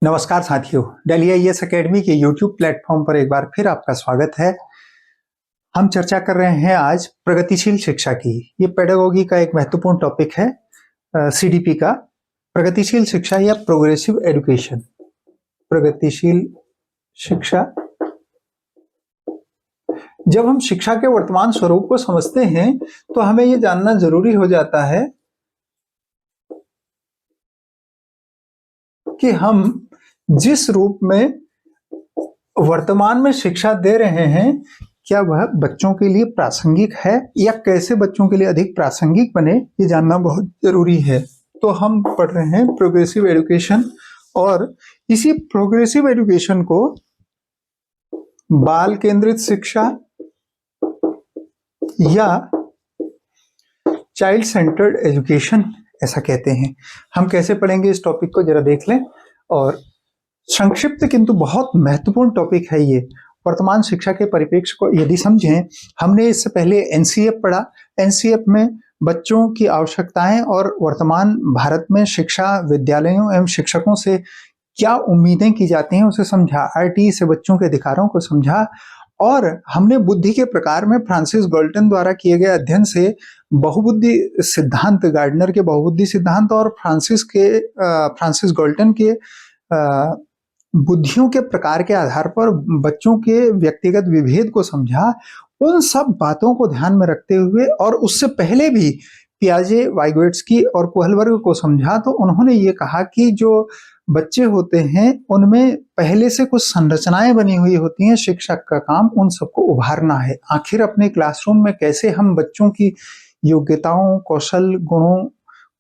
नमस्कार साथियों, Delhi IAS academy के यूट्यूब प्लेटफॉर्म पर एक बार फिर आपका स्वागत है। हम चर्चा कर रहे हैं आज प्रगतिशील शिक्षा की। ये पेडागोगी का एक महत्वपूर्ण टॉपिक है, सीडीपी का। प्रगतिशील शिक्षा या प्रोग्रेसिव एजुकेशन। प्रगतिशील शिक्षा। जब हम शिक्षा के वर्तमान स्वरूप को समझते हैं तो हमें ये जानना जरूरी हो जाता है कि हम जिस रूप में वर्तमान में शिक्षा दे रहे हैं, क्या वह बच्चों के लिए प्रासंगिक है या कैसे बच्चों के लिए अधिक प्रासंगिक बने, ये जानना बहुत जरूरी है। तो हम पढ़ रहे हैं प्रोग्रेसिव एजुकेशन, और इसी प्रोग्रेसिव एजुकेशन को बाल केंद्रित शिक्षा या चाइल्ड सेंटर्ड एजुकेशन ऐसा कहते हैं। हम कैसे पढ़ेंगे इस टॉपिक को जरा देख लें। और संक्षिप्त किंतु बहुत महत्वपूर्ण टॉपिक है ये। वर्तमान शिक्षा के परिप्रेक्ष्य को यदि समझें, हमने इससे पहले एनसीएफ पढ़ा। एनसीएफ में बच्चों की आवश्यकताएं और वर्तमान भारत में शिक्षा विद्यालयों एवं शिक्षकों से क्या उम्मीदें की जाती हैं उसे समझा। आरटी से बच्चों के अधिकारों को समझा। और हमने बुद्धि के प्रकार में फ्रांसिस गाल्टन द्वारा किए गए अध्ययन से बहुबुद्धि सिद्धांत, गार्डनर के बहुबुद्धि सिद्धांत और फ्रांसिस गाल्टन के बुद्धियों के प्रकार के आधार पर बच्चों के व्यक्तिगत विभेद को समझा। उन सब बातों को ध्यान में रखते हुए और उससे पहले भी पियाजे, वाइगोट्स्की और कोहलबर्ग को समझा, तो उन्होंने ये कहा कि जो बच्चे होते हैं उनमें पहले से कुछ संरचनाएं बनी हुई होती हैं। शिक्षक का काम उन सबको उभारना है। आखिर अपने क्लासरूम में कैसे हम बच्चों की योग्यताओं, कौशल, गुणों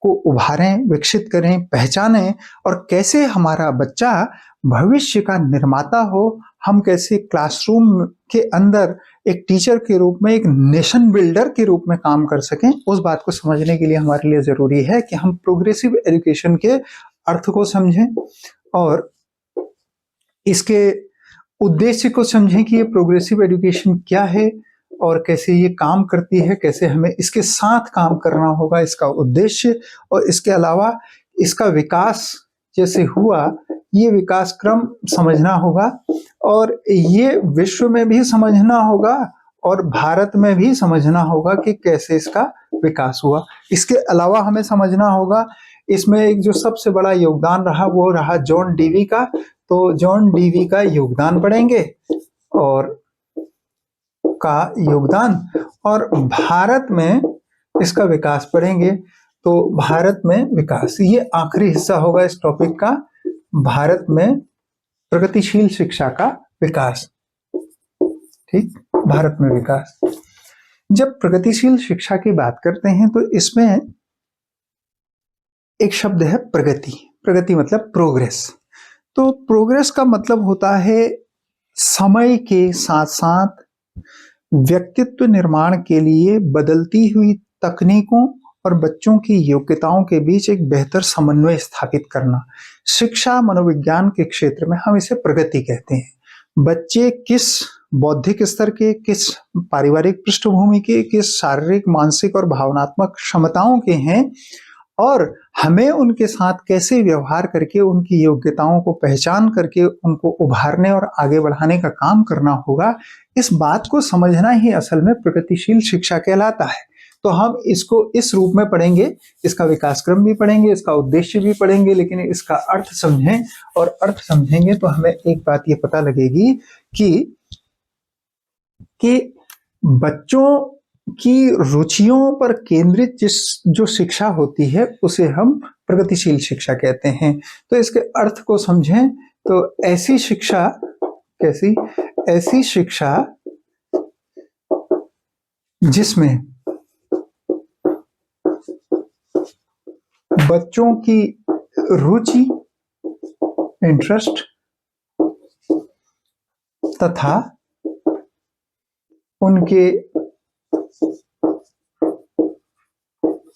को उभारें, विकसित करें, पहचानें, और कैसे हमारा बच्चा भविष्य का निर्माता हो। हम कैसे क्लासरूम के अंदर एक टीचर के रूप में, एक नेशन बिल्डर के रूप में काम कर सकें, उस बात को समझने के लिए हमारे लिए जरूरी है कि हम प्रोग्रेसिव एजुकेशन के अर्थ को समझें और इसके उद्देश्य को समझें कि ये प्रोग्रेसिव एजुकेशन क्या है और कैसे ये काम करती है, कैसे हमें इसके साथ काम करना होगा, इसका उद्देश्य, और इसके अलावा इसका विकास जैसे हुआ, ये विकास क्रम समझना होगा और ये विश्व में भी समझना होगा और भारत में भी समझना होगा कि कैसे इसका विकास हुआ। इसके अलावा हमें समझना होगा, इसमें एक जो सबसे बड़ा योगदान रहा वो रहा जॉन डीवी का। तो जॉन डीवी का योगदान पढ़ेंगे और और भारत में इसका विकास पढ़ेंगे। तो भारत में विकास, ये आखिरी हिस्सा होगा इस टॉपिक का, भारत में प्रगतिशील शिक्षा का विकास। ठीक, भारत में विकास। जब प्रगतिशील शिक्षा की बात करते हैं तो इसमें एक शब्द है प्रगति। प्रगति मतलब प्रोग्रेस। तो प्रोग्रेस का मतलब होता है समय के साथ साथ व्यक्तित्व निर्माण के लिए बदलती हुई तकनीकों और बच्चों की योग्यताओं के बीच एक बेहतर समन्वय स्थापित करना। शिक्षा मनोविज्ञान के क्षेत्र में हम इसे प्रगति कहते हैं। बच्चे किस बौद्धिक स्तर के, किस पारिवारिक पृष्ठभूमि के, किस शारीरिक, मानसिक और भावनात्मक क्षमताओं के हैं और हमें उनके साथ कैसे व्यवहार करके उनकी योग्यताओं को पहचान करके उनको उभारने और आगे बढ़ाने का काम करना होगा। इस बात को समझना ही असल में प्रगतिशील शिक्षा कहलाता है। तो हम इसको इस रूप में पढ़ेंगे, इसका विकास क्रम भी पढ़ेंगे, इसका उद्देश्य भी पढ़ेंगे, लेकिन इसका अर्थ समझें। और अर्थ समझेंगे तो हमें एक बात ये पता लगेगी कि बच्चों की रुचियों पर केंद्रित जो शिक्षा होती है उसे हम प्रगतिशील शिक्षा कहते हैं। तो इसके अर्थ को समझें तो ऐसी शिक्षा, कैसी? ऐसी शिक्षा जिसमें बच्चों की रुचि, इंटरेस्ट तथा उनके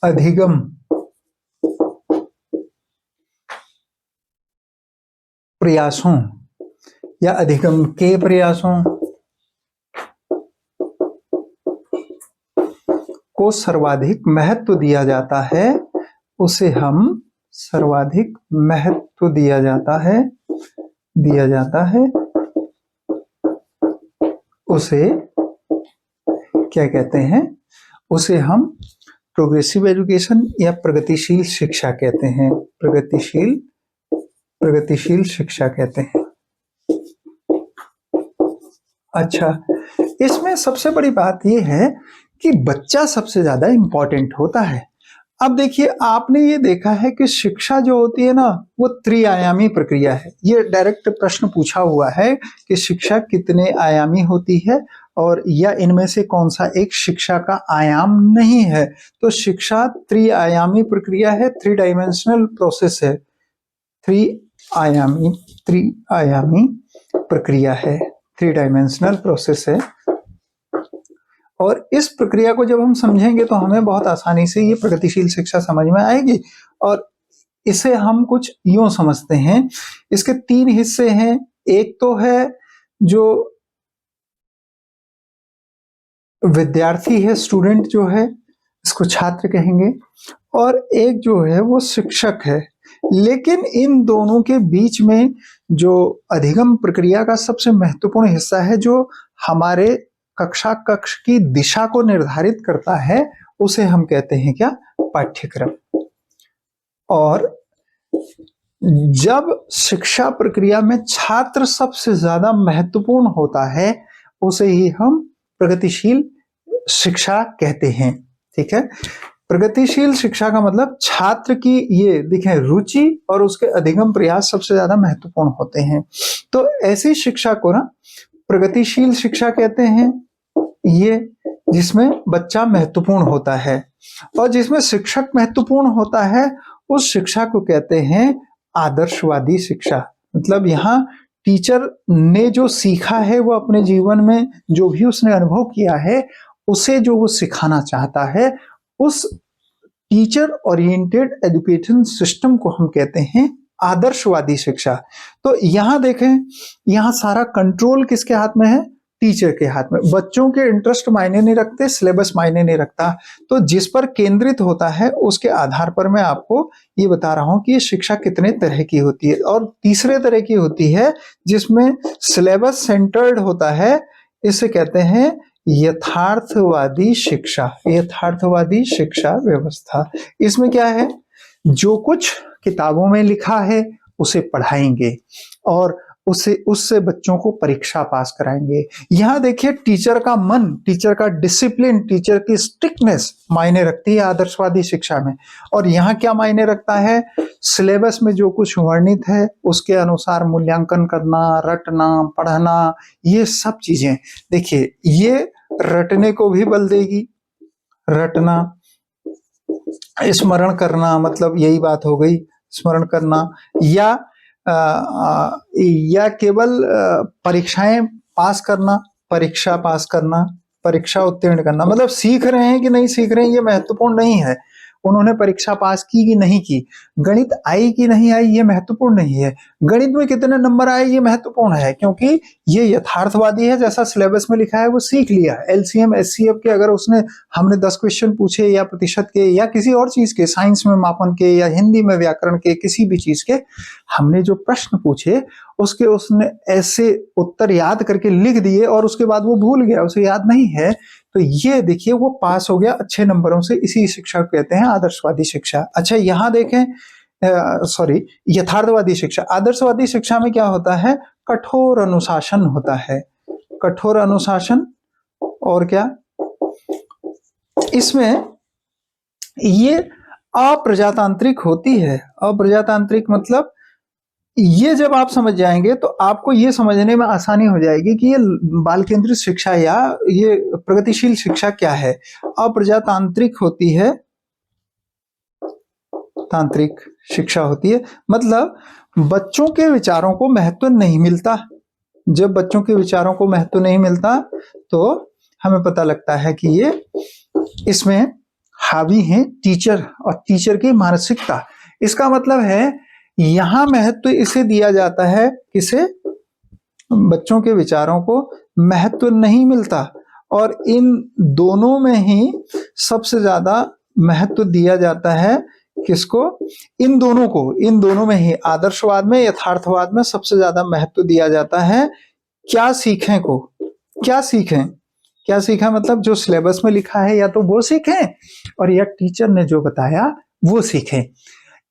अधिगम प्रयासों या अधिगम के प्रयासों को सर्वाधिक महत्व दिया जाता है, उसे हम सर्वाधिक महत्व दिया जाता है दिया जाता है उसे क्या कहते हैं? उसे हम प्रोग्रेसिव एजुकेशन या प्रगतिशील शिक्षा कहते हैं। प्रगतिशील शिक्षा कहते हैं। अच्छा, इसमें सबसे बड़ी बात यह है कि बच्चा सबसे ज्यादा इंपॉर्टेंट होता है। अब देखिए, आपने ये देखा है कि शिक्षा जो होती है ना, वो त्रिआयामी प्रक्रिया है। ये डायरेक्ट प्रश्न पूछा हुआ है कि शिक्षा कितने आयामी होती है और या इनमें से कौन सा एक शिक्षा का आयाम नहीं है। तो शिक्षा त्रिआयामी प्रक्रिया है, 3 डायमेंशनल प्रोसेस है, त्रिआयामी प्रक्रिया है, 3 डायमेंशनल प्रोसेस है। और इस प्रक्रिया को जब हम समझेंगे तो हमें बहुत आसानी से ये प्रगतिशील शिक्षा समझ में आएगी। और इसे हम कुछ यूं समझते हैं, इसके 3 हिस्से हैं। एक तो है जो विद्यार्थी है, स्टूडेंट जो है, इसको छात्र कहेंगे, और एक जो है वो शिक्षक है। लेकिन इन दोनों के बीच में जो अधिगम प्रक्रिया का सबसे महत्वपूर्ण हिस्सा है, जो हमारे कक्ष की दिशा को निर्धारित करता है, उसे हम कहते हैं क्या? पाठ्यक्रम। और जब शिक्षा प्रक्रिया में छात्र सबसे ज्यादा महत्वपूर्ण होता है, उसे ही हम प्रगतिशील शिक्षा कहते हैं। ठीक है, प्रगतिशील शिक्षा का मतलब छात्र की ये देखें रुचि और उसके अधिगम प्रयास सबसे ज्यादा महत्वपूर्ण होते हैं। तो ऐसी शिक्षा को ना प्रगतिशील शिक्षा कहते हैं, ये जिसमें बच्चा महत्वपूर्ण होता है। और जिसमें शिक्षक महत्वपूर्ण होता है, उस शिक्षा को कहते हैं आदर्शवादी शिक्षा। मतलब यहाँ टीचर ने जो सीखा है, वो अपने जीवन में जो भी उसने अनुभव किया है, उसे जो वो सिखाना चाहता है, उस टीचर ओरिएंटेड एजुकेशन सिस्टम को हम कहते हैं आदर्शवादी शिक्षा। तो यहां देखें, यहां सारा कंट्रोल किसके हाथ में है? टीचर के हाथ में। बच्चों के इंटरेस्ट मायने नहीं रखते, सिलेबस मायने नहीं रखता। तो जिस पर केंद्रित होता है उसके आधार पर मैं आपको ये बता रहा हूं कि ये शिक्षा कितने तरह की होती है। और तीसरे तरह की होती है जिसमें सिलेबस सेंटर्ड होता है, इसे कहते हैं यथार्थवादी शिक्षा। यथार्थवादी शिक्षा व्यवस्था। इसमें क्या है? जो कुछ किताबों में लिखा है उसे पढ़ाएंगे और उससे बच्चों को परीक्षा पास कराएंगे। यहां देखिए, टीचर का मन, टीचर का डिसिप्लिन, टीचर की स्ट्रिक्टनेस मायने रखती है आदर्शवादी शिक्षा में। और यहाँ क्या मायने रखता है? सिलेबस में जो कुछ वर्णित है उसके अनुसार मूल्यांकन करना, रटना, पढ़ना, ये सब चीजें। देखिए, ये रटने को भी बल देगी। रटना, स्मरण करना, मतलब यही बात हो गई, स्मरण करना। या केवल परीक्षाएं पास करना, परीक्षा उत्तीर्ण करना। मतलब सीख रहे हैं कि नहीं सीख रहे हैं ये महत्वपूर्ण नहीं है। उन्होंने परीक्षा पास की कि नहीं की, गणित आई कि नहीं आई ये महत्वपूर्ण नहीं है, गणित में कितने नंबर आए ये महत्वपूर्ण है, क्योंकि ये यथार्थवादी है। जैसा सिलेबस में लिखा है वो सीख लिया। एलसीएम एचसीएफ के अगर हमने 10 क्वेश्चन पूछे, या प्रतिशत के, या किसी और चीज के, साइंस में मापन के, या हिंदी में व्याकरण के, किसी भी चीज के हमने जो प्रश्न पूछे उसने ऐसे उत्तर याद करके लिख दिए और उसके बाद वो भूल गया, उसे याद नहीं है, तो ये देखिए वो पास हो गया अच्छे नंबरों से। इसी शिक्षा को कहते हैं आदर्शवादी शिक्षा। अच्छा, यहां देखें, यथार्थवादी शिक्षा। आदर्शवादी शिक्षा में क्या होता है? कठोर अनुशासन होता है। कठोर अनुशासन। और क्या? इसमें ये अप्रजातांत्रिक होती है। अप्रजातांत्रिक मतलब ये जब आप समझ जाएंगे तो आपको ये समझने में आसानी हो जाएगी कि ये बाल केंद्रित शिक्षा या ये प्रगतिशील शिक्षा क्या है। अप्रजातांत्रिक होती है, तांत्रिक शिक्षा होती है, मतलब बच्चों के विचारों को महत्व नहीं मिलता। जब बच्चों के विचारों को महत्व नहीं मिलता तो हमें पता लगता है कि ये इसमें हावी है टीचर और टीचर की मानसिकता। इसका मतलब है यहां महत्व इसे दिया जाता है, किसे? बच्चों के विचारों को महत्व नहीं मिलता। और इन दोनों में ही सबसे ज्यादा महत्व दिया जाता है किसको? इन दोनों में ही, आदर्शवाद में, यथार्थवाद में सबसे ज्यादा महत्व दिया जाता है क्या सीखें को। क्या सीखें? क्या सीखा मतलब जो सिलेबस में लिखा है या तो वो सीखें, और या टीचर ने जो बताया वो सीखें।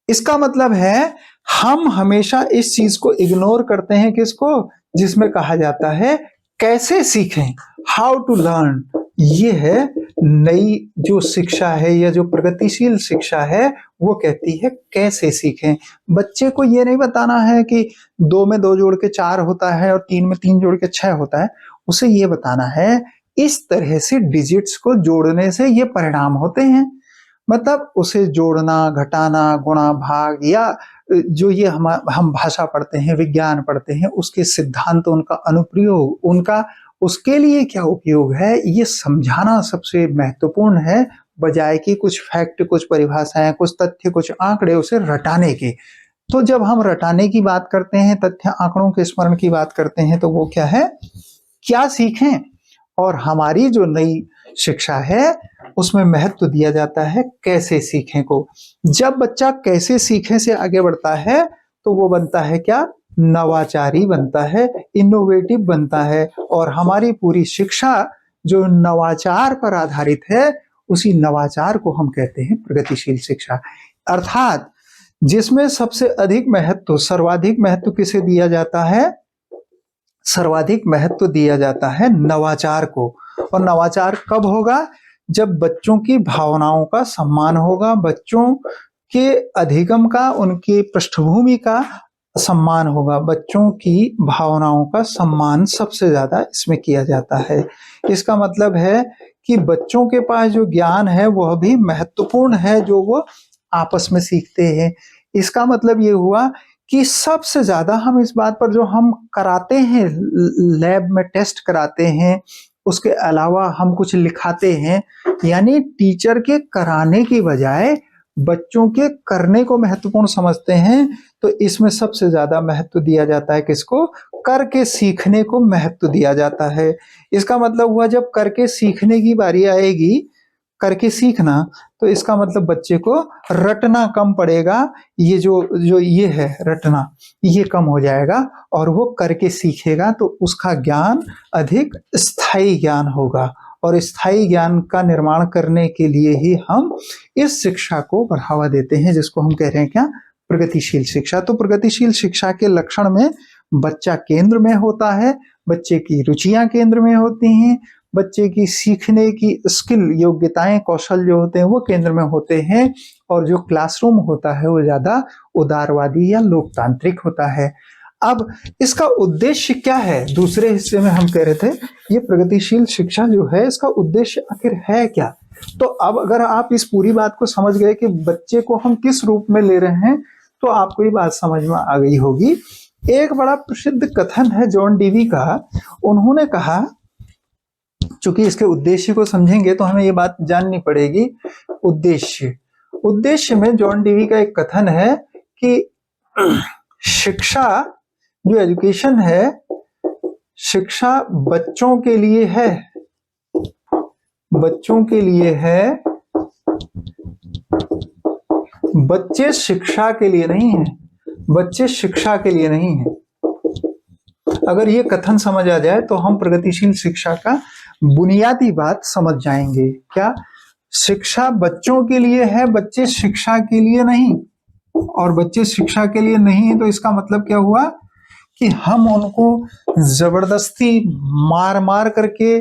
इसका मतलब है हम हमेशा इस चीज को इग्नोर करते हैं, किसको? जिसमें कहा जाता है कैसे सीखें, हाउ टू लर्न। ये है नई जो शिक्षा है या जो प्रगतिशील शिक्षा है, वो कहती है कैसे सीखें। बच्चे को ये नहीं बताना है कि 2 में 2 जोड़ के 4 होता है और 3 में 3 जोड़ के 6 होता है। उसे ये बताना है इस तरह से डिजिट्स को जोड़ने से ये परिणाम होते हैं। मतलब उसे जोड़ना, घटाना, गुणा, भाग, या जो ये हम भाषा पढ़ते हैं, विज्ञान पढ़ते हैं, उसके सिद्धांत, उनका अनुप्रयोग, उनका उसके लिए क्या उपयोग है, ये समझाना सबसे महत्वपूर्ण है, बजाय कि कुछ फैक्ट, कुछ परिभाषाएं, कुछ तथ्य, कुछ आंकड़े उसे रटाने के। तो जब हम रटाने की बात करते हैं, तथ्य आंकड़ों के स्मरण की बात करते हैं, तो वो क्या है? क्या सीखें। और हमारी जो नई शिक्षा है उसमें महत्व दिया जाता है कैसे सीखें को। जब बच्चा कैसे सीखें से आगे बढ़ता है तो वो बनता है क्या? नवाचारी बनता है, इनोवेटिव बनता है। और हमारी पूरी शिक्षा जो नवाचार पर आधारित है, उसी नवाचार को हम कहते हैं प्रगतिशील शिक्षा। अर्थात जिसमें सबसे अधिक महत्व, सर्वाधिक महत्व किसे दिया जाता है? सर्वाधिक महत्व दिया जाता है नवाचार को। और नवाचार कब होगा? जब बच्चों की भावनाओं का सम्मान होगा, बच्चों के अधिगम का, उनकी पृष्ठभूमि का सम्मान होगा। बच्चों की भावनाओं का सम्मान सबसे ज्यादा इसमें किया जाता है। इसका मतलब है कि बच्चों के पास जो ज्ञान है वह भी महत्वपूर्ण है, जो वो आपस में सीखते हैं। इसका मतलब ये हुआ कि सबसे ज्यादा हम इस बात पर जो हम कराते हैं, लैब में टेस्ट कराते हैं, उसके अलावा हम कुछ लिखाते हैं, यानी टीचर के कराने की बजाय बच्चों के करने को महत्वपूर्ण समझते हैं। तो इसमें सबसे ज्यादा महत्व दिया जाता है किसको? करके सीखने को महत्व दिया जाता है। इसका मतलब हुआ जब करके सीखने की बारी आएगी, करके सीखना, तो इसका मतलब बच्चे को रटना कम पड़ेगा। ये जो जो ये है रटना, ये कम हो जाएगा और वो करके सीखेगा, तो उसका ज्ञान अधिक स्थायी ज्ञान होगा। और स्थायी ज्ञान का निर्माण करने के लिए ही हम इस शिक्षा को बढ़ावा देते हैं, जिसको हम कह रहे हैं क्या? प्रगतिशील शिक्षा। तो प्रगतिशील शिक्षा के लक्षण में बच्चा केंद्र में होता है, बच्चे की रुचियां केंद्र में होती हैं, बच्चे की सीखने की स्किल, योग्यताएं, कौशल जो होते हैं वो केंद्र में होते हैं। और जो क्लासरूम होता है वो ज्यादा उदारवादी या लोकतांत्रिक होता है। अब इसका उद्देश्य क्या है? दूसरे हिस्से में हम कह रहे थे ये प्रगतिशील शिक्षा जो है, इसका उद्देश्य आखिर है क्या? तो अब अगर आप इस पूरी बात को समझ गए कि बच्चे को हम किस रूप में ले रहे हैं, तो आपको ये बात समझ में आ गई होगी। एक बड़ा प्रसिद्ध कथन है जॉन डीवी का। उन्होंने कहा, चूंकि इसके उद्देश्य को समझेंगे तो हमें ये बात जाननी पड़ेगी। उद्देश्य में जॉन डीवी का एक कथन है कि शिक्षा, जो एजुकेशन है, शिक्षा बच्चों के लिए है, बच्चों के लिए है, बच्चे शिक्षा के लिए नहीं है, बच्चे शिक्षा के लिए नहीं है। अगर ये कथन समझ आ जाए तो हम प्रगतिशील शिक्षा का बुनियादी बात समझ जाएंगे। क्या? शिक्षा बच्चों के लिए है, बच्चे शिक्षा के लिए नहीं। और बच्चे शिक्षा के लिए नहीं है तो इसका मतलब क्या हुआ कि हम उनको जबरदस्ती मार मार करके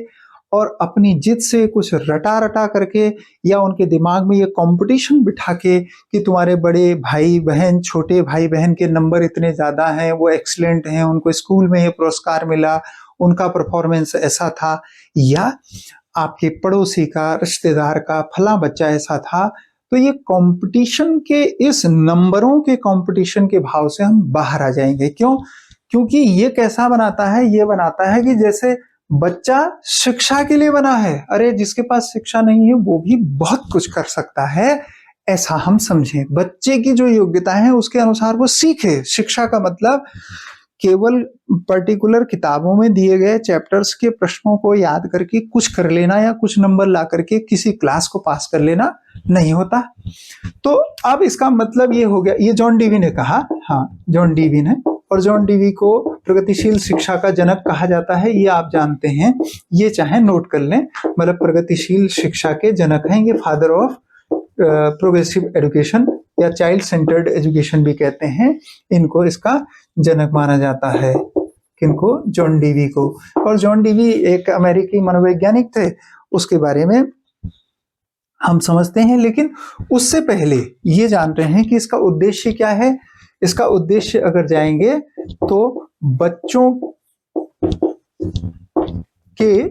और अपनी जिद से कुछ रटा रटा करके, या उनके दिमाग में ये कंपटीशन बिठा के कि तुम्हारे बड़े भाई बहन, छोटे भाई बहन के नंबर इतने ज्यादा हैं, वो एक्सीलेंट हैं, उनको स्कूल में ये पुरस्कार मिला, उनका परफॉर्मेंस ऐसा था, या आपके पड़ोसी का, रिश्तेदार का फला बच्चा ऐसा था। तो ये कंपटीशन के, इस नंबरों के कंपटीशन के भाव से हम बाहर आ जाएंगे। क्यों? क्योंकि ये कैसा बनाता है? ये बनाता है कि जैसे बच्चा शिक्षा के लिए बना है, अरे जिसके पास शिक्षा नहीं है वो भी बहुत कुछ कर सकता है, ऐसा हम समझें। बच्चे की जो योग्यता है उसके अनुसार वो सीखे। शिक्षा का मतलब केवल पर्टिकुलर किताबों में दिए गए चैप्टर्स के प्रश्नों को याद करके कुछ कर लेना या कुछ नंबर ला करके किसी क्लास को पास कर लेना नहीं होता। तो अब इसका मतलब ये हो गया, ये जॉन डीवी ने कहा, हाँ जॉन डीवी ने, और जॉन डीवी को प्रगतिशील शिक्षा का जनक कहा जाता है, ये आप जानते हैं, ये चाहे नोट कर लें, मतलब प्रगतिशील शिक्षा के जनक हैं ये, फादर ऑफ प्रोग्रेसिव एजुकेशन या चाइल्ड सेंटर्ड एजुकेशन भी कहते हैं इनको, इसका जनक माना जाता है। किनको? जॉन डीवी को। और जॉन डीवी एक अमेरिकी मनोवैज्ञानिक थे, उसके बारे में हम समझते हैं, लेकिन उससे पहले ये जान रहे हैं कि इसका उद्देश्य क्या है। इसका उद्देश्य अगर जाएंगे तो बच्चों के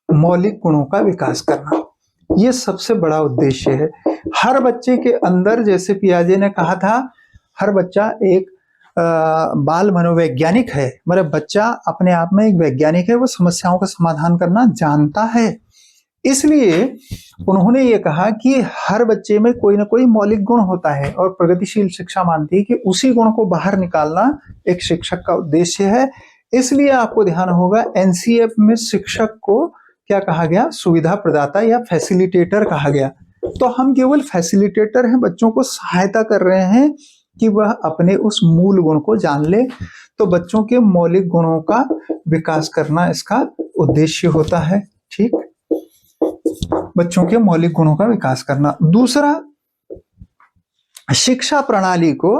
मौलिक गुणों का विकास करना, ये सबसे बड़ा उद्देश्य है। हर बच्चे के अंदर, जैसे पियाजे ने कहा था, हर बच्चा एक बाल मनोवैज्ञानिक है, मतलब बच्चा अपने आप में एक वैज्ञानिक है, वो समस्याओं का समाधान करना जानता है। इसलिए उन्होंने ये कहा कि हर बच्चे में कोई ना कोई मौलिक गुण होता है, और प्रगतिशील शिक्षा मानती है कि उसी गुण को बाहर निकालना एक शिक्षक का उद्देश्य है। इसलिए आपको ध्यान होगा एनसीएफ में शिक्षक को क्या कहा गया? सुविधा प्रदाता या फैसिलिटेटर कहा गया। तो हम केवल फैसिलिटेटर हैं, बच्चों को सहायता कर रहे हैं कि वह अपने उस मूल गुण को जान ले। तो बच्चों के मौलिक गुणों का विकास करना इसका उद्देश्य होता है। ठीक, बच्चों के मौलिक गुणों का विकास करना। दूसरा, शिक्षा प्रणाली को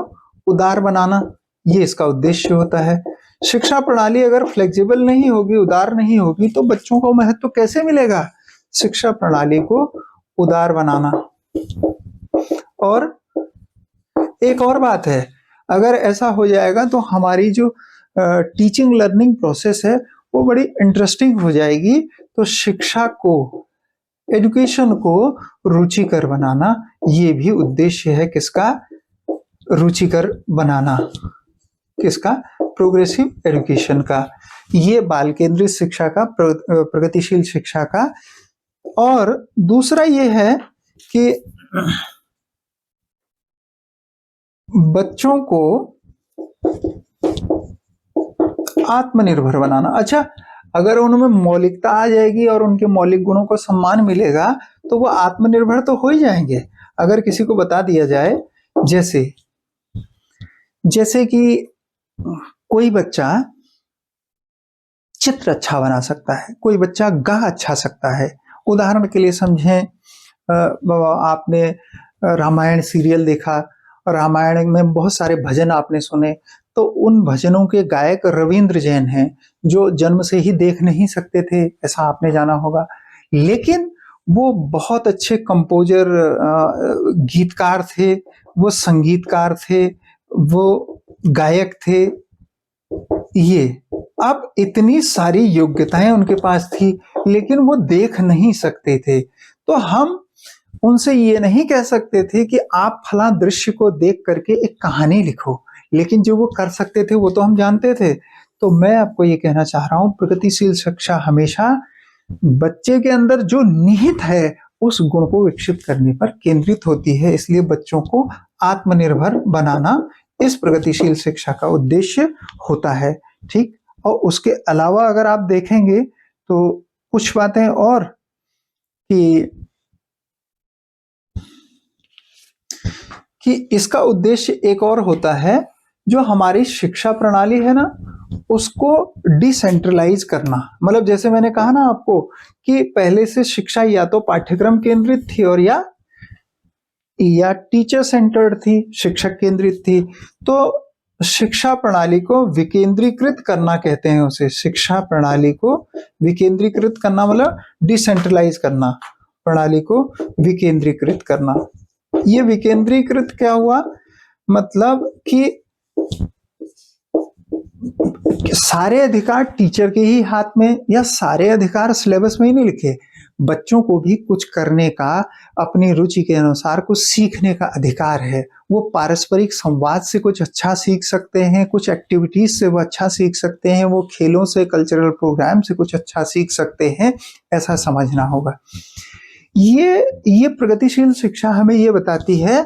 उदार बनाना, ये इसका उद्देश्य होता है। शिक्षा प्रणाली अगर फ्लेक्सिबल नहीं होगी, उदार नहीं होगी, तो बच्चों को महत्व कैसे मिलेगा? शिक्षा प्रणाली को उदार बनाना। और एक और बात है, अगर ऐसा हो जाएगा तो हमारी जो टीचिंग लर्निंग प्रोसेस है वो बड़ी इंटरेस्टिंग हो जाएगी। तो शिक्षा को, एजुकेशन को रुचिकर बनाना, ये भी उद्देश्य है किसका? रुचिकर बनाना। किसका? प्रोग्रेसिव एजुकेशन का। ये बाल केंद्रित शिक्षा का, प्रगतिशील शिक्षा का। और दूसरा ये है कि बच्चों को आत्मनिर्भर बनाना। अच्छा, अगर उनमें मौलिकता आ जाएगी और उनके मौलिक गुणों को सम्मान मिलेगा तो वो आत्मनिर्भर तो हो ही जाएंगे। अगर किसी को बता दिया जाए, जैसे कि कोई बच्चा चित्र अच्छा बना सकता है, कोई बच्चा गा अच्छा सकता है। उदाहरण के लिए समझें, आपने रामायण सीरियल देखा, रामायण में बहुत सारे भजन आपने सुने, तो उन भजनों के गायक रविंद्र जैन हैं, जो जन्म से ही देख नहीं सकते थे, ऐसा आपने जाना होगा, लेकिन वो बहुत अच्छे कंपोजर, गीतकार थे, वो संगीतकार थे, वो गायक थे। ये अब इतनी सारी योग्यताएं उनके पास थी, लेकिन वो देख नहीं सकते थे। तो हम उनसे ये नहीं कह सकते थे कि आप फला दृश्य को देख करके एक कहानी लिखो, लेकिन जो वो कर सकते थे वो तो हम जानते थे। तो मैं आपको ये कहना चाह रहा हूं, प्रगतिशील शिक्षा हमेशा बच्चे के अंदर जो निहित है उस गुण को विकसित करने पर केंद्रित होती है। इसलिए बच्चों को आत्मनिर्भर बनाना इस प्रगतिशील शिक्षा का उद्देश्य होता है। ठीक, और उसके अलावा अगर आप देखेंगे तो कुछ बातें और कि इसका उद्देश्य एक और होता है, जो हमारी शिक्षा प्रणाली है ना, उसको डिसेंट्रलाइज करना। मतलब जैसे मैंने कहा ना आपको कि पहले से शिक्षा या तो पाठ्यक्रम केंद्रित थी और या टीचर सेंटर्ड थी, शिक्षक केंद्रित थी। तो शिक्षा प्रणाली को विकेंद्रीकृत करना कहते हैं उसे। शिक्षा प्रणाली को विकेंद्रीकृत करना मतलब डिसेंट्रलाइज करना, प्रणाली को विकेंद्रीकृत करना। ये विकेंद्रीकृत क्या हुआ? मतलब कि सारे अधिकार टीचर के ही हाथ में, या सारे अधिकार सिलेबस में ही नहीं लिखे। बच्चों को भी कुछ करने का, अपनी रुचि के अनुसार कुछ सीखने का अधिकार है। वो पारस्परिक संवाद से कुछ अच्छा सीख सकते हैं, कुछ एक्टिविटीज से वो अच्छा सीख सकते हैं, वो खेलों से, कल्चरल प्रोग्राम से कुछ अच्छा सीख सकते हैं, ऐसा समझना होगा। ये प्रगतिशील शिक्षा हमें ये बताती है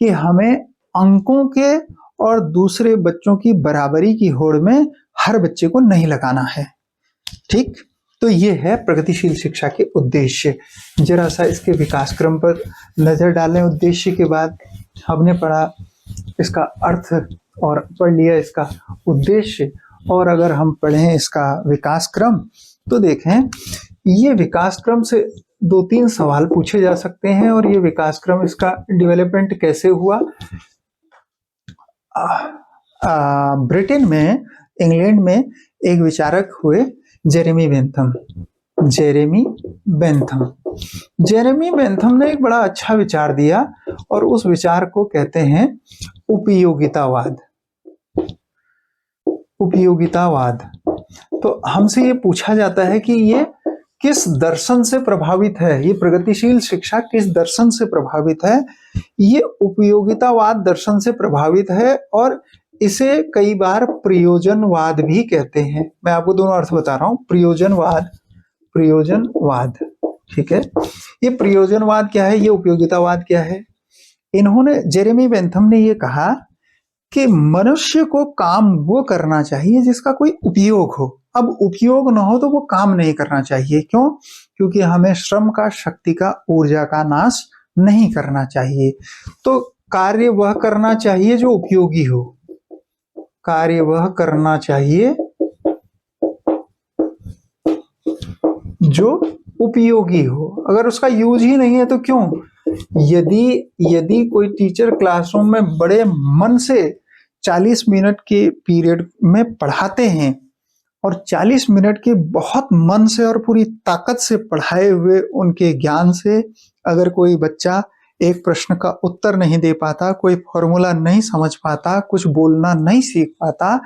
कि हमें अंकों के और दूसरे बच्चों की बराबरी की होड़ में हर बच्चे को नहीं लगाना है। ठीक, तो ये है प्रगतिशील शिक्षा के उद्देश्य। जरा सा इसके विकास क्रम पर नजर डालें। उद्देश्य के बाद हमने पढ़ा इसका अर्थ और पढ़ लिया इसका उद्देश्य, और अगर हम पढ़ें इसका विकास क्रम तो देखें ये विकास क्रम से 2-3 सवाल पूछे जा सकते हैं। और ये विकास क्रम इसका डेवलपमेंट कैसे हुआ। ब्रिटेन में, इंग्लैंड में एक विचारक हुए जेरेमी बेंथम। जेरेमी बेंथम ने एक बड़ा अच्छा विचार दिया और उस विचार को कहते हैं उपयोगितावाद। तो हमसे ये पूछा जाता है कि ये किस दर्शन से प्रभावित है, ये प्रगतिशील शिक्षा किस दर्शन से प्रभावित है। ये उपयोगितावाद दर्शन से प्रभावित है और इसे कई बार प्रयोजनवाद भी कहते हैं। मैं आपको दोनों अर्थ बता रहा हूं, प्रयोजनवाद। ठीक है, ये प्रयोजनवाद क्या है, ये उपयोगितावाद क्या है। इन्होंने, जेरेमी बेंथम ने ये कहा कि मनुष्य को काम वो करना चाहिए जिसका कोई उपयोग हो। अब उपयोग ना हो तो वो काम नहीं करना चाहिए। क्यों? क्योंकि हमें श्रम का, शक्ति का, ऊर्जा का नाश नहीं करना चाहिए। तो कार्य वह करना चाहिए जो उपयोगी हो। कार्य वह करना चाहिए जो उपयोगी हो। अगर उसका यूज ही नहीं है तो क्यों? यदि कोई टीचर क्लासरूम में बड़े मन से 40 मिनट के पीरियड में पढ़ाते हैं और 40 मिनट के बहुत मन से और पूरी ताकत से पढ़ाए हुए उनके ज्ञान से अगर कोई बच्चा एक प्रश्न का उत्तर नहीं दे पाता, कोई फॉर्मूला नहीं समझ पाता, कुछ बोलना नहीं सीख पाता,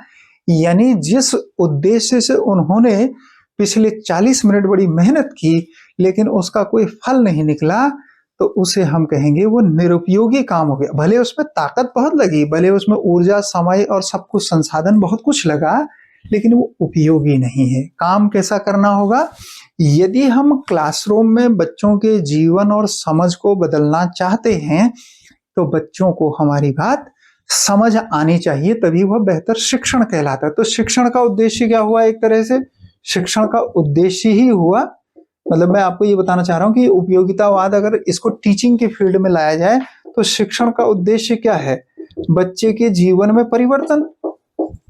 यानी जिस उद्देश्य से उन्होंने पिछले 40 मिनट बड़ी मेहनत की लेकिन उसका कोई फल नहीं निकला, तो उसे हम कहेंगे वो निरुपयोगी काम हो गया। भले उसमें ताकत बहुत लगी, भले उसमें ऊर्जा, समय और सब कुछ संसाधन बहुत कुछ लगा, लेकिन वो उपयोगी नहीं है। काम कैसा करना होगा? यदि हम क्लासरूम में बच्चों के जीवन और समझ को बदलना चाहते हैं तो बच्चों को हमारी बात समझ आनी चाहिए, तभी वह बेहतर शिक्षण कहलाता है। तो शिक्षण का उद्देश्य क्या हुआ? एक तरह से शिक्षण का उद्देश्य ही हुआ, मतलब मैं आपको ये बताना चाह रहा हूं कि उपयोगितावाद अगर इसको टीचिंग के फील्ड में लाया जाए तो शिक्षण का उद्देश्य क्या है? बच्चे के जीवन में परिवर्तन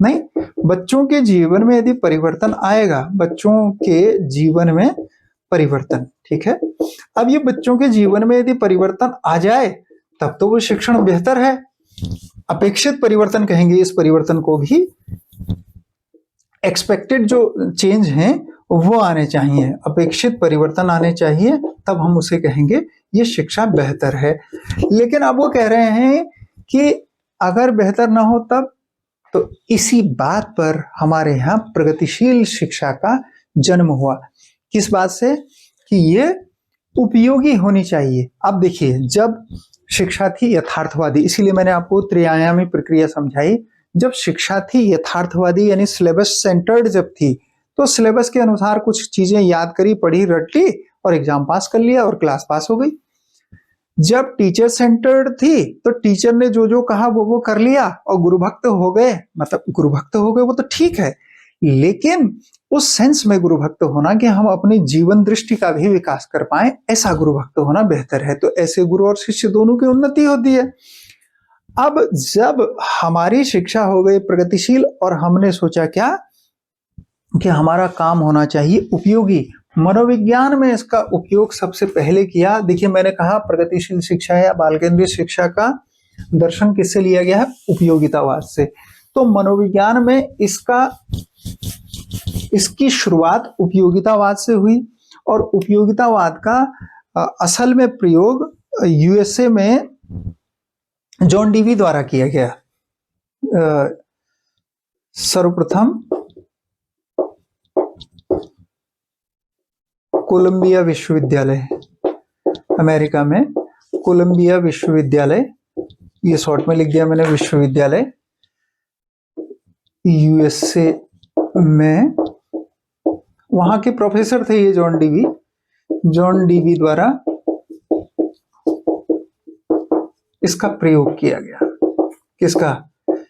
नहीं, बच्चों के जीवन में यदि परिवर्तन आएगा, बच्चों के जीवन में परिवर्तन, ठीक है। अब ये बच्चों के जीवन में यदि परिवर्तन आ जाए तब तो वो शिक्षण बेहतर है। अपेक्षित परिवर्तन कहेंगे इस परिवर्तन को भी। एक्सपेक्टेड जो चेंज हैं वो आने चाहिए, अपेक्षित परिवर्तन आने चाहिए, तब हम उसे कहेंगे ये शिक्षा बेहतर है। लेकिन अब वो कह रहे हैं कि अगर बेहतर ना हो तब, तो इसी बात पर हमारे यहाँ प्रगतिशील शिक्षा का जन्म हुआ। किस बात से? कि ये उपयोगी होनी चाहिए। अब देखिए, जब शिक्षा थी यथार्थवादी, इसीलिए मैंने आपको त्रिआयामी प्रक्रिया समझाई। जब शिक्षा थी यथार्थवादी यानी सिलेबस सेंटर्ड जब थी, तो सिलेबस के अनुसार कुछ चीजें याद करी, पढ़ी, रट ली और एग्जाम पास कर लिया और क्लास पास हो गई। जब टीचर सेंटर्ड थी तो टीचर ने जो जो कहा वो कर लिया और गुरुभक्त हो गए। मतलब गुरुभक्त हो गए वो तो ठीक है, लेकिन उस सेंस में गुरुभक्त होना कि हम अपनी जीवन दृष्टि का भी विकास कर पाए, ऐसा गुरुभक्त होना बेहतर है। तो ऐसे गुरु और शिष्य दोनों की उन्नति होती है। अब जब हमारी शिक्षा हो गई प्रगतिशील और हमने सोचा क्या कि हमारा काम होना चाहिए उपयोगी, मनोविज्ञान में इसका उपयोग सबसे पहले किया। देखिए, मैंने कहा प्रगतिशील शिक्षा या बाल केंद्रित शिक्षा का दर्शन किससे लिया गया है? उपयोगितावाद से। तो मनोविज्ञान में इसकी शुरुआत उपयोगितावाद से हुई और उपयोगितावाद का असल में प्रयोग यूएसए में जॉन डीवी द्वारा किया गया। सर्वप्रथम कोलंबिया विश्वविद्यालय, अमेरिका में कोलंबिया विश्वविद्यालय, ये शॉर्ट में लिख दिया मैंने विश्वविद्यालय, यूएसए में। वहां के प्रोफेसर थे ये जॉन डीवी द्वारा इसका प्रयोग किया गया। किसका?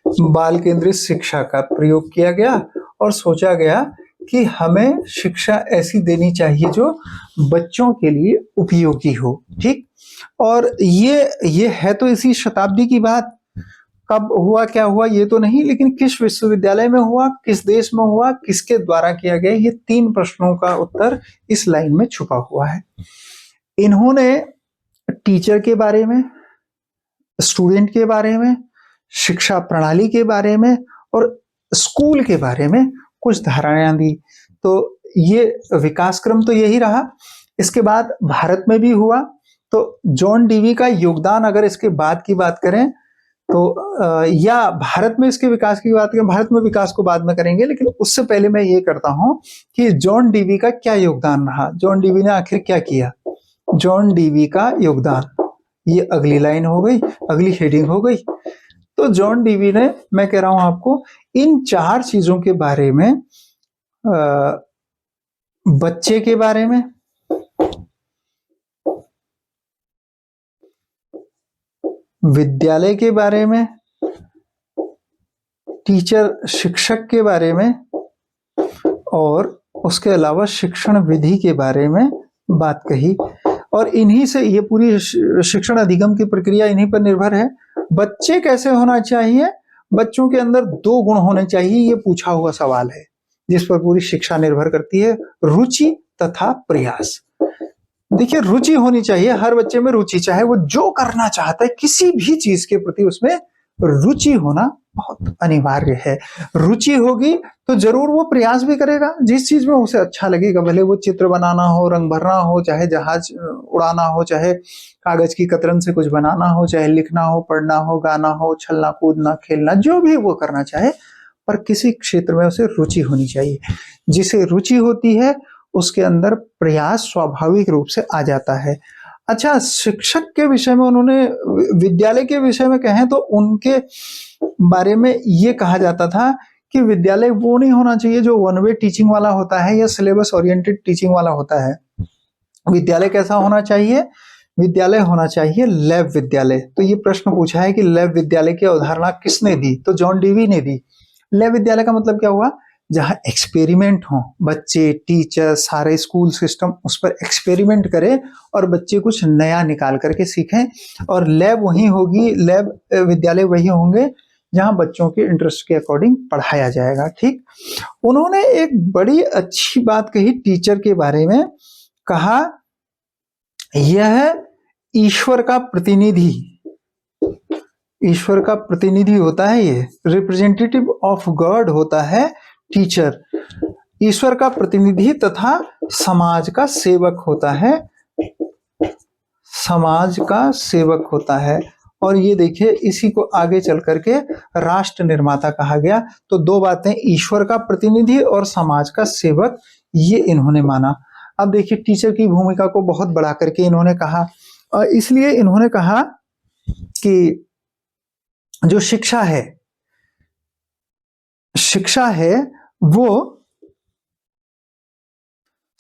बाल केंद्रित शिक्षा का प्रयोग किया गया और सोचा गया कि हमें शिक्षा ऐसी देनी चाहिए जो बच्चों के लिए उपयोगी हो। ठीक, और ये है तो इसी शताब्दी की बात। कब हुआ, क्या हुआ ये तो नहीं, लेकिन किस विश्वविद्यालय में हुआ, किस देश में हुआ, किसके द्वारा किया गया, ये 3 प्रश्नों का उत्तर इस लाइन में छुपा हुआ है। इन्होंने टीचर के बारे में, स्टूडेंट के बारे में, शिक्षा प्रणाली के बारे में और स्कूल के बारे में कुछ धारणाएं दी। तो ये विकास क्रम तो यही रहा। इसके बाद भारत में भी हुआ। तो जॉन डीवी का योगदान अगर इसके बाद की बात करें तो या भारत में इसके विकास की बात करें, भारत में विकास को बाद में करेंगे, लेकिन उससे पहले मैं ये करता हूं कि जॉन डीवी का क्या योगदान रहा, जॉन डीवी ने आखिर क्या किया। जॉन डीवी का योगदान, ये अगली लाइन हो गई, अगली हेडिंग हो गई। तो जॉन डीवी ने, मैं कह रहा हूं आपको, इन 4 चीजों के बारे में, बच्चे के बारे में, विद्यालय के बारे में, टीचर शिक्षक के बारे में और उसके अलावा शिक्षण विधि के बारे में बात कही। और इन्हीं से ये पूरी शिक्षण अधिगम की प्रक्रिया इन्हीं पर निर्भर है। बच्चे कैसे होना चाहिए, बच्चों के अंदर 2 गुण होने चाहिए, ये पूछा हुआ सवाल है जिस पर पूरी शिक्षा निर्भर करती है, रुचि तथा प्रयास। देखिए, रुचि होनी चाहिए हर बच्चे में, रुचि, चाहे वो जो करना चाहता है किसी भी चीज के प्रति, उसमें रुचि होना बहुत अनिवार्य है। रुचि होगी तो जरूर वो प्रयास भी करेगा जिस चीज में उसे अच्छा लगेगा, भले वो चित्र बनाना हो, रंग भरना हो, चाहे जहाज उड़ाना हो, चाहे कागज की कतरन से कुछ बनाना हो, चाहे लिखना हो, पढ़ना हो, गाना हो, चलना कूदना, खेलना, जो भी वो करना चाहे, पर किसी क्षेत्र में उसे रुचि होनी चाहिए। जिसे रुचि होती है उसके अंदर प्रयास स्वाभाविक रूप से आ जाता है। अच्छा, शिक्षक के विषय में उन्होंने, विद्यालय के विषय में कहें तो उनके बारे में ये कहा जाता था कि विद्यालय वो नहीं होना चाहिए जो वन वे टीचिंग वाला होता है या सिलेबस ओरिएंटेड टीचिंग वाला होता है। विद्यालय कैसा होना चाहिए, विद्यालय होना चाहिए लैब विद्यालय। तो ये प्रश्न पूछा है कि लैब विद्यालय की अवधारणा किसने दी, तो जॉन डीवी ने दी। लैब विद्यालय का मतलब क्या हुआ, जहां एक्सपेरिमेंट हो, बच्चे, टीचर, सारे स्कूल सिस्टम उस पर एक्सपेरिमेंट करें और बच्चे कुछ नया निकाल करके सीखें। और लैब वही होगी, लैब विद्यालय वही होंगे जहां बच्चों के इंटरेस्ट के अकॉर्डिंग पढ़ाया जाएगा। ठीक, उन्होंने एक बड़ी अच्छी बात कही टीचर के बारे में, कहा यह ईश्वर का प्रतिनिधि, ईश्वर का प्रतिनिधि होता है, ये रिप्रेजेंटेटिव ऑफ गॉड होता है टीचर, ईश्वर का प्रतिनिधि तथा समाज का सेवक होता है, समाज का सेवक होता है। और ये देखिए, इसी को आगे चल करके राष्ट्र निर्माता कहा गया। तो 2 बातें, ईश्वर का प्रतिनिधि और समाज का सेवक, ये इन्होंने माना। अब देखिए, टीचर की भूमिका को बहुत बढ़ा करके इन्होंने कहा, और इसलिए इन्होंने कहा कि जो शिक्षा है, शिक्षा है वो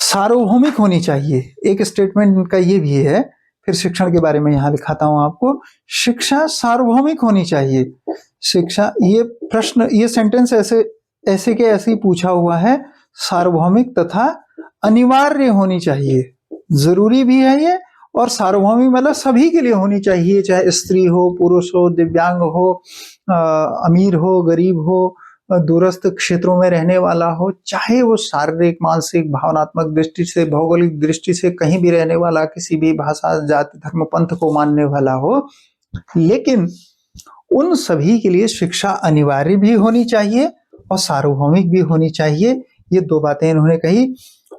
सार्वभौमिक होनी चाहिए। एक स्टेटमेंट इनका ये भी है, फिर शिक्षण के बारे में यहां लिखाता हूं आपको, शिक्षा सार्वभौमिक होनी चाहिए। शिक्षा, ये प्रश्न, ये सेंटेंस ऐसे ऐसे के ऐसे ही पूछा हुआ है, सार्वभौमिक तथा अनिवार्य होनी चाहिए, जरूरी भी है ये, और सार्वभौमिक मतलब सभी के लिए होनी चाहिए, चाहे स्त्री हो, पुरुष हो, दिव्यांग हो, अमीर हो, गरीब हो, दूरस्थ क्षेत्रों में रहने वाला हो, चाहे वो शारीरिक, मानसिक, भावनात्मक दृष्टि से, भौगोलिक दृष्टि से कहीं भी रहने वाला, किसी भी भाषा, जाति, धर्म, पंथ को मानने वाला हो, लेकिन उन सभी के लिए शिक्षा अनिवार्य भी होनी चाहिए और सार्वभौमिक भी होनी चाहिए। ये 2 बातें इन्होंने कही।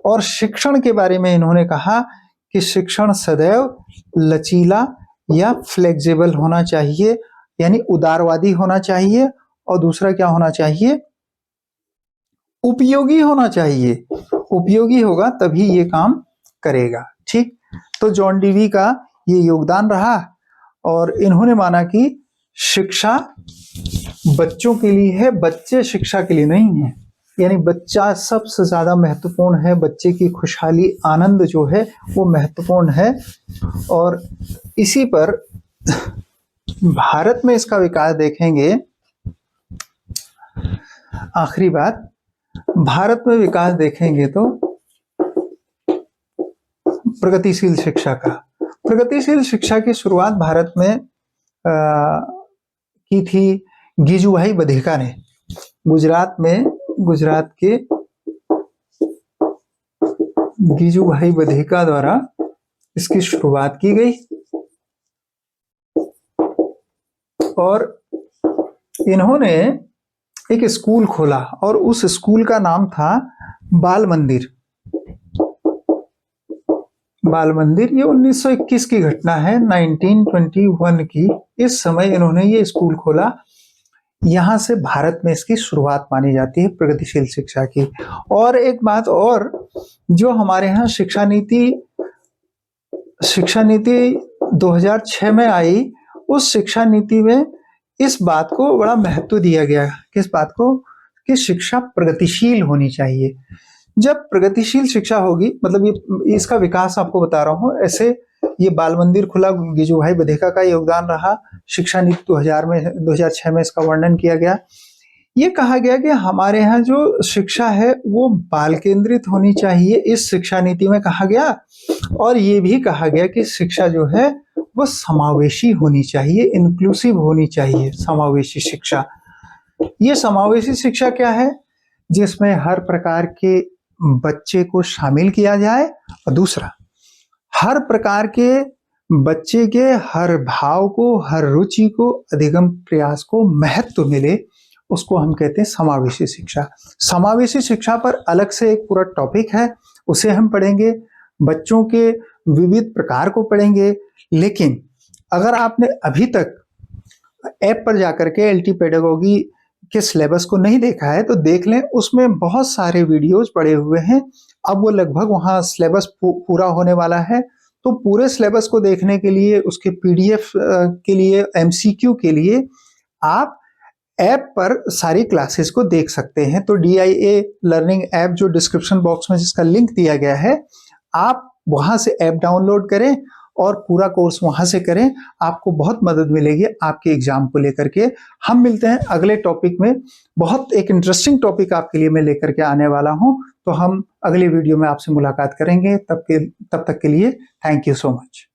और शिक्षण के बारे में इन्होंने कहा कि शिक्षण सदैव लचीला या फ्लेक्सिबल होना चाहिए, यानी उदारवादी होना चाहिए, और दूसरा क्या होना चाहिए, उपयोगी होना चाहिए। उपयोगी होगा तभी ये काम करेगा। ठीक, तो जॉन डीवी का ये योगदान रहा, और इन्होंने माना कि शिक्षा बच्चों के लिए है, बच्चे शिक्षा के लिए नहीं है। यानी बच्चा सबसे ज्यादा महत्वपूर्ण है, बच्चे की खुशहाली, आनंद जो है वो महत्वपूर्ण है। और इसी पर भारत में इसका विकास देखेंगे आखिरी बात, भारत में विकास देखेंगे तो प्रगतिशील शिक्षा का। प्रगतिशील शिक्षा की शुरुआत भारत में की थी गिजुभाई बधिका ने। गुजरात के गिजुभाई बधिका द्वारा इसकी शुरुआत की गई और इन्होंने एक स्कूल खोला और उस स्कूल का नाम था बाल मंदिर। बाल मंदिर, ये 1921 की घटना है, 1921 की। इस समय इन्होंने ये स्कूल खोला। यहां से भारत में इसकी शुरुआत मानी जाती है प्रगतिशील शिक्षा की। और एक बात और, जो हमारे यहाँ शिक्षा नीति 2006 में आई, उस शिक्षा नीति में इस बात को बड़ा महत्व दिया गया। किस बात को? कि शिक्षा प्रगतिशील होनी चाहिए। जब प्रगतिशील शिक्षा होगी, मतलब ये इसका विकास आपको बता रहा हूँ। ऐसे ये बाल मंदिर खुला, गिजुभाई बधिका का योगदान रहा। शिक्षा नीति 2006 में इसका वर्णन किया गया। ये कहा गया कि हमारे यहाँ जो शिक्षा है वो बाल केंद्रित होनी चाहिए, इस शिक्षा नीति में कहा गया। और ये भी कहा गया कि शिक्षा जो है वो समावेशी होनी चाहिए, इंक्लूसिव होनी चाहिए, समावेशी शिक्षा। ये समावेशी शिक्षा क्या है? जिसमें हर प्रकार के बच्चे को शामिल किया जाए, और दूसरा, हर प्रकार के बच्चे के हर भाव को, हर रुचि को, अधिगम प्रयास को महत्व मिले, उसको हम कहते हैं समावेशी शिक्षा। समावेशी शिक्षा पर अलग से एक पूरा टॉपिक है, उसे हम पढ़ेंगे, बच्चों के विविध प्रकार को पढ़ेंगे। लेकिन अगर आपने अभी तक ऐप पर जाकर के एलटी पेडागोगी के सिलेबस को नहीं देखा है तो देख लें, उसमें बहुत सारे वीडियोज पड़े हुए हैं। अब वो लगभग वहाँ सिलेबस पूरा होने वाला है, तो पूरे सिलेबस को देखने के लिए, उसके पीडीएफ के लिए, एमसीक्यू के लिए आप ऐप पर सारी क्लासेस को देख सकते हैं। तो DIA लर्निंग ऐप, जो डिस्क्रिप्शन बॉक्स में जिसका लिंक दिया गया है, आप वहां से ऐप डाउनलोड करें और पूरा कोर्स वहां से करें। आपको बहुत मदद मिलेगी आपके एग्जाम को लेकर के। हम मिलते हैं अगले टॉपिक में। बहुत एक इंटरेस्टिंग टॉपिक आपके लिए मैं लेकर के आने वाला हूं, तो हम अगले वीडियो में आपसे मुलाकात करेंगे। तब तक के लिए थैंक यू सो मच।